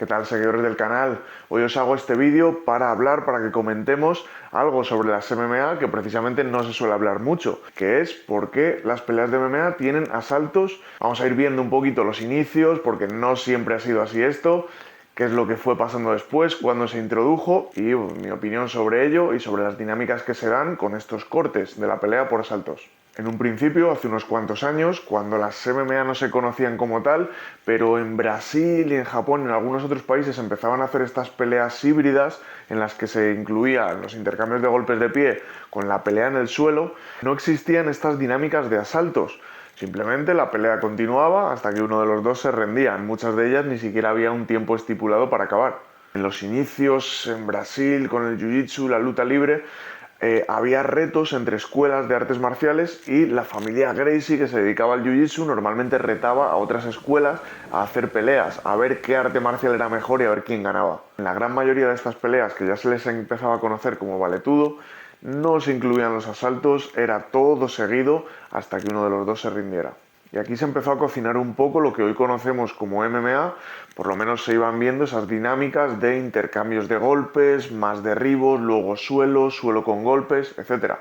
¿Qué tal, seguidores del canal? Hoy os hago este vídeo para que comentemos algo sobre las MMA que precisamente no se suele hablar mucho, que es por qué las peleas de MMA tienen asaltos. Vamos a ir viendo un poquito los inicios, porque no siempre ha sido así esto, qué es lo que fue pasando después, cuándo se introdujo y mi opinión sobre ello y sobre las dinámicas que se dan con estos cortes de la pelea por asaltos. En un principio, hace unos cuantos años, cuando las MMA no se conocían como tal, pero en Brasil y en Japón y en algunos otros países empezaban a hacer estas peleas híbridas en las que se incluían los intercambios de golpes de pie con la pelea en el suelo, no existían estas dinámicas de asaltos. Simplemente la pelea continuaba hasta que uno de los dos se rendía. En muchas de ellas ni siquiera había un tiempo estipulado para acabar. En los inicios, en Brasil, con el jiu-jitsu, la lucha libre, había retos entre escuelas de artes marciales y la familia Gracie, que se dedicaba al jiu-jitsu, normalmente retaba a otras escuelas a hacer peleas, a ver qué arte marcial era mejor y a ver quién ganaba. En la gran mayoría de estas peleas, que ya se les empezaba a conocer como valetudo, no se incluían los asaltos, era todo seguido hasta que uno de los dos se rindiera. Y aquí se empezó a cocinar un poco lo que hoy conocemos como MMA, por lo menos se iban viendo esas dinámicas de intercambios de golpes, más derribos, luego suelo, suelo con golpes, etc.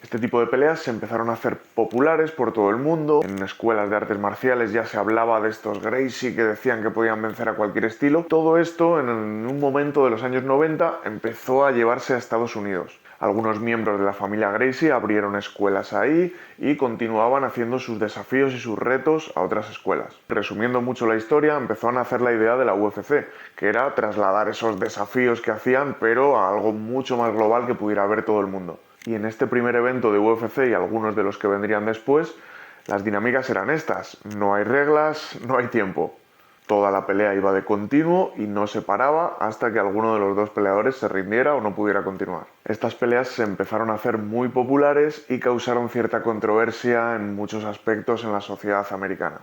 Este tipo de peleas se empezaron a hacer populares por todo el mundo. En escuelas de artes marciales ya se hablaba de estos Gracie que decían que podían vencer a cualquier estilo. Todo esto en un momento de los años 90 empezó a llevarse a Estados Unidos. Algunos miembros de la familia Gracie abrieron escuelas ahí y continuaban haciendo sus desafíos y sus retos a otras escuelas. Resumiendo mucho la historia, empezó a nacer la idea de la UFC, que era trasladar esos desafíos que hacían, pero a algo mucho más global que pudiera ver todo el mundo. Y en este primer evento de UFC y algunos de los que vendrían después, las dinámicas eran estas: no hay reglas, no hay tiempo. Toda la pelea iba de continuo y no se paraba hasta que alguno de los dos peleadores se rindiera o no pudiera continuar. Estas peleas se empezaron a hacer muy populares y causaron cierta controversia en muchos aspectos en la sociedad americana.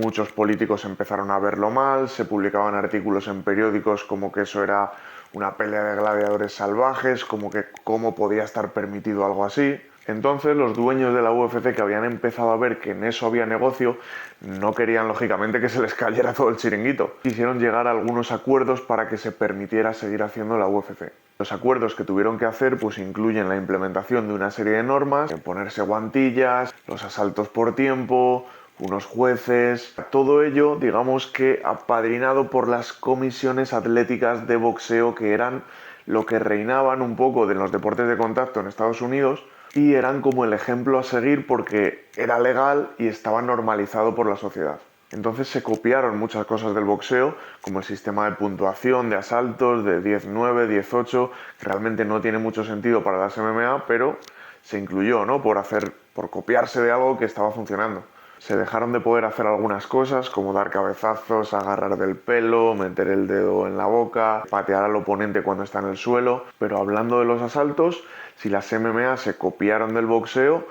Muchos políticos empezaron a verlo mal, se publicaban artículos en periódicos como que eso era una pelea de gladiadores salvajes, como que cómo podía estar permitido algo así. Entonces los dueños de la UFC, que habían empezado a ver que en eso había negocio, no querían lógicamente que se les cayera todo el chiringuito. Quisieron llegar a algunos acuerdos para que se permitiera seguir haciendo la UFC. Los acuerdos que tuvieron que hacer pues incluyen la implementación de una serie de normas, ponerse guantillas, los asaltos por tiempo, unos jueces, todo ello, digamos que apadrinado por las comisiones atléticas de boxeo, que eran lo que reinaban un poco de los deportes de contacto en Estados Unidos y eran como el ejemplo a seguir porque era legal y estaba normalizado por la sociedad. Entonces se copiaron muchas cosas del boxeo, como el sistema de puntuación, de asaltos, de 10-9, 10-8, que realmente no tiene mucho sentido para las MMA, pero se incluyó, ¿no? Por copiarse de algo que estaba funcionando. Se dejaron de poder hacer algunas cosas como dar cabezazos, agarrar del pelo, meter el dedo en la boca, patear al oponente cuando está en el suelo. Pero hablando de los asaltos, si las MMA se copiaron del boxeo,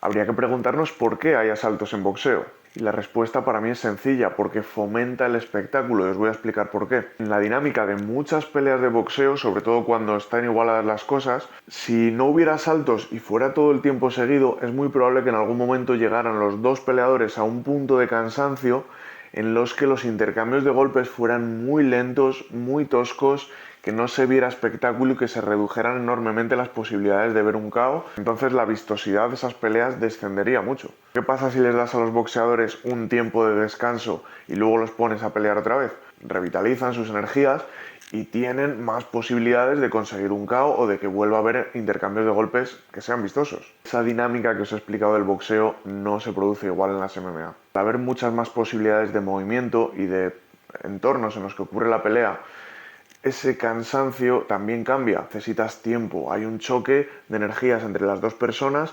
habría que preguntarnos por qué hay asaltos en boxeo. Y la respuesta para mí es sencilla: porque fomenta el espectáculo, y os voy a explicar por qué. En la dinámica de muchas peleas de boxeo, sobre todo cuando están igualadas las cosas, si no hubiera asaltos y fuera todo el tiempo seguido, es muy probable que en algún momento llegaran los dos peleadores a un punto de cansancio en los que los intercambios de golpes fueran muy lentos, muy toscos, que no se viera espectáculo y que se redujeran enormemente las posibilidades de ver un KO. Entonces la vistosidad de esas peleas descendería mucho. ¿Qué pasa si les das a los boxeadores un tiempo de descanso y luego los pones a pelear otra vez? Revitalizan sus energías y tienen más posibilidades de conseguir un KO o de que vuelva a haber intercambios de golpes que sean vistosos. Esa dinámica que os he explicado del boxeo no se produce igual en las MMA. Al haber muchas más posibilidades de movimiento y de entornos en los que ocurre la pelea, ese cansancio también cambia. Necesitas tiempo, hay un choque de energías entre las dos personas,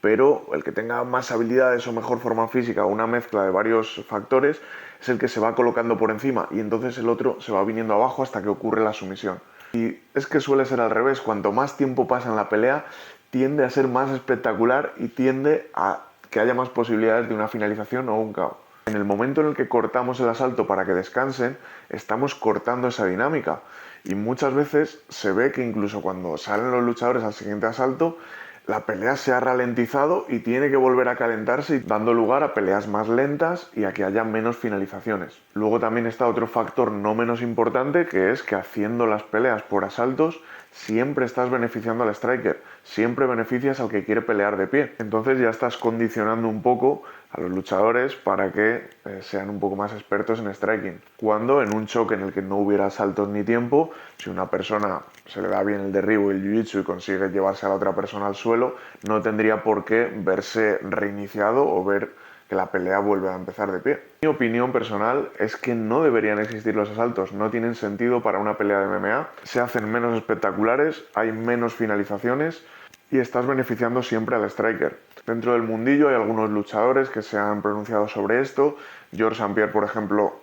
pero el que tenga más habilidades o mejor forma física o una mezcla de varios factores es el que se va colocando por encima y entonces el otro se va viniendo abajo hasta que ocurre la sumisión. Y es que suele ser al revés: cuanto más tiempo pasa en la pelea, tiende a ser más espectacular y tiende a que haya más posibilidades de una finalización o un KO. En el momento en el que cortamos el asalto para que descansen, estamos cortando esa dinámica. Y muchas veces se ve que incluso cuando salen los luchadores al siguiente asalto, la pelea se ha ralentizado y tiene que volver a calentarse, dando lugar a peleas más lentas y a que haya menos finalizaciones. Luego también está otro factor no menos importante, que es que haciendo las peleas por asaltos siempre estás beneficiando al striker, siempre beneficias al que quiere pelear de pie. Entonces ya estás condicionando un poco a los luchadores para que sean un poco más expertos en striking. Cuando en un choque en el que no hubiera asaltos ni tiempo, si una persona se le da bien el derribo y el jiu-jitsu y consigue llevarse a la otra persona al suelo, no tendría por qué verse reiniciado o ver que la pelea vuelve a empezar de pie. Mi opinión personal es que no deberían existir los asaltos, no tienen sentido para una pelea de MMA, se hacen menos espectaculares, hay menos finalizaciones y estás beneficiando siempre al striker. Dentro del mundillo hay algunos luchadores que se han pronunciado sobre esto. Georges St-Pierre, por ejemplo,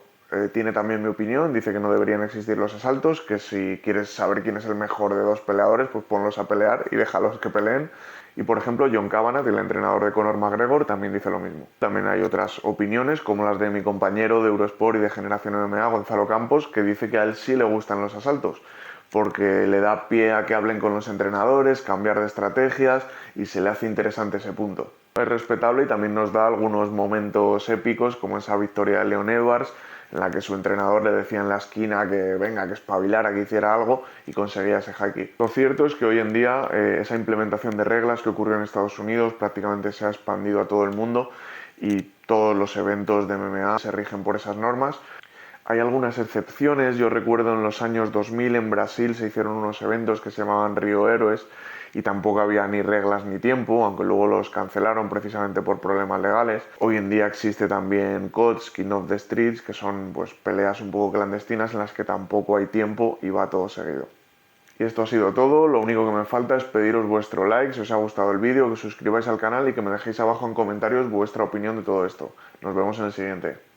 tiene también mi opinión, dice que no deberían existir los asaltos, que si quieres saber quién es el mejor de dos peleadores, pues ponlos a pelear y déjalos que peleen. Y por ejemplo, John Kavanagh, el entrenador de Conor McGregor, también dice lo mismo. También hay otras opiniones, como las de mi compañero de Eurosport y de Generación MMA, Gonzalo Campos, que dice que a él sí le gustan los asaltos, porque le da pie a que hablen con los entrenadores, cambiar de estrategias y se le hace interesante ese punto. Es respetable y también nos da algunos momentos épicos, como esa victoria de Leon Edwards, en la que su entrenador le decía en la esquina que venga, que espabilara, que hiciera algo y conseguía ese high kick. Lo cierto es que hoy en día esa implementación de reglas que ocurrió en Estados Unidos prácticamente se ha expandido a todo el mundo y todos los eventos de MMA se rigen por esas normas. Hay algunas excepciones, yo recuerdo en los años 2000 en Brasil se hicieron unos eventos que se llamaban Río Héroes y tampoco había ni reglas ni tiempo, aunque luego los cancelaron precisamente por problemas legales. Hoy en día existe también CODS, King of the Streets, que son pues peleas un poco clandestinas en las que tampoco hay tiempo y va todo seguido. Y esto ha sido todo, lo único que me falta es pediros vuestro like si os ha gustado el vídeo, que os suscribáis al canal y que me dejéis abajo en comentarios vuestra opinión de todo esto. Nos vemos en el siguiente.